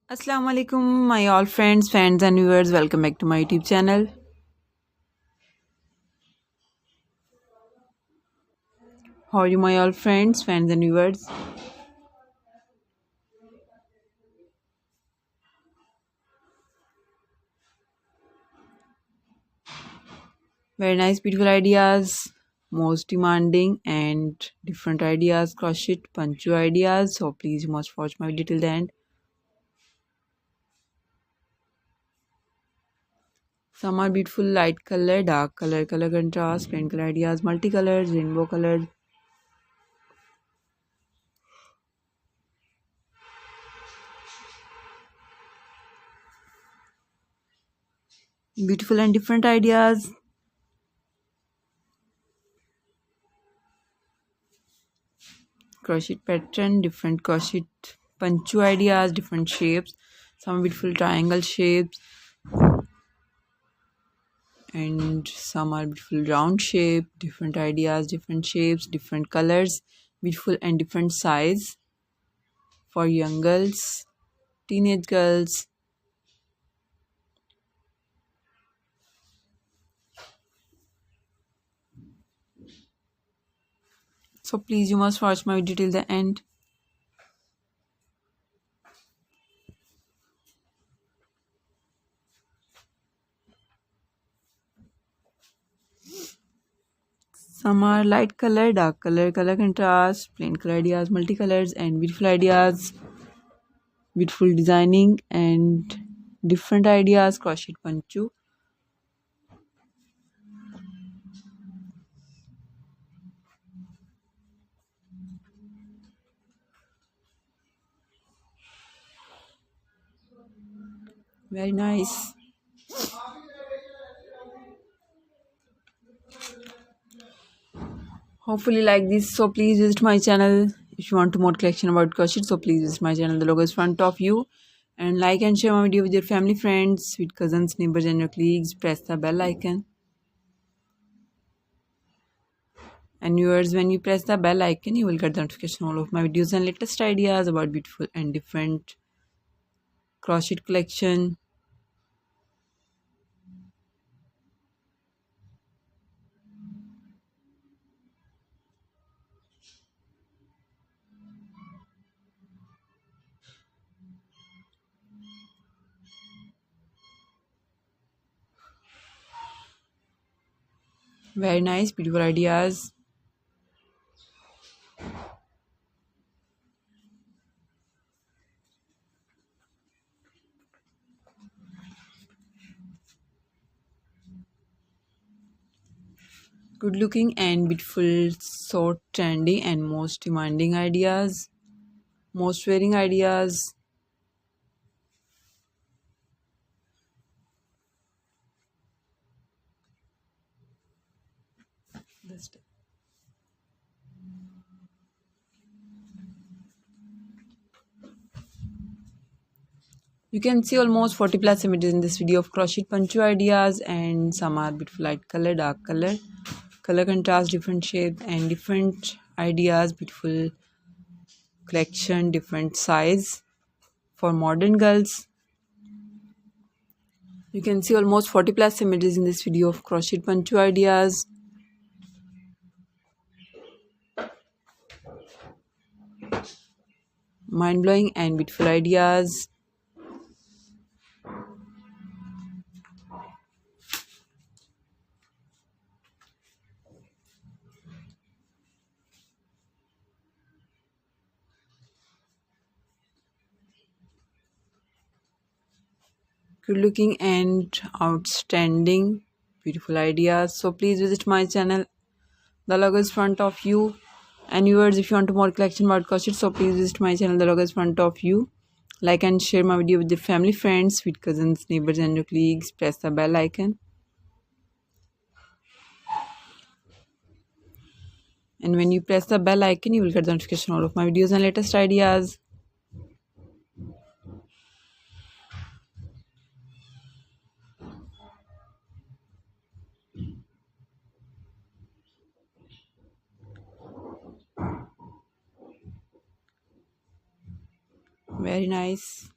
Assalamu alaikum, my all friends, fans, and viewers. Welcome back to my YouTube channel. How are you, my all friends, fans, and viewers? Very nice, beautiful ideas, most demanding and different ideas, crochet, Poncho ideas. So please, you must watch my video till the end. Some are beautiful light color, dark color, color contrast, plain color ideas, multicolors, rainbow colors. Beautiful and different ideas. Crochet pattern, different crochet Poncho ideas, different shapes. Some beautiful triangle shapes and some are beautiful round shape, different ideas, different shapes, different colors, beautiful and different size for young girls, teenage girls. So please, you must watch my video till the end. Some are light color, dark color, color contrast, plain color ideas, multicolors, and beautiful ideas, beautiful designing and different ideas, crochet Poncho. Very nice. Hopefully like this. So please visit my channel if you want to more collection about crochet. So please visit my channel. The logo is front of you. And like and share my video with your family, friends, with cousins, neighbors, and your colleagues. Press the bell icon. And viewers, when you press the bell icon, you will get the notification all of my videos and latest ideas about beautiful and different crochet collection. Very nice, beautiful ideas. Good looking and beautiful, so trendy and most demanding ideas. Most wearing ideas. You can see almost 40 plus images in this video of crochet Poncho ideas, and some are beautiful light color, dark color, color contrast, different shape and different ideas, beautiful collection, different size for modern girls. You can see almost 40 plus images in this video of crochet Poncho ideas. Mind blowing and beautiful ideas. Good looking and outstanding, beautiful ideas. So please visit my channel. The logo is front of you. And viewers, if you want more collection about crochet, so please visit my channel. The logo is front of you. Like and share my video with your family, friends, with cousins, neighbors, and your colleagues. Press the bell icon. And when you press the bell icon, you will get the notification all of my videos and latest ideas. Very nice.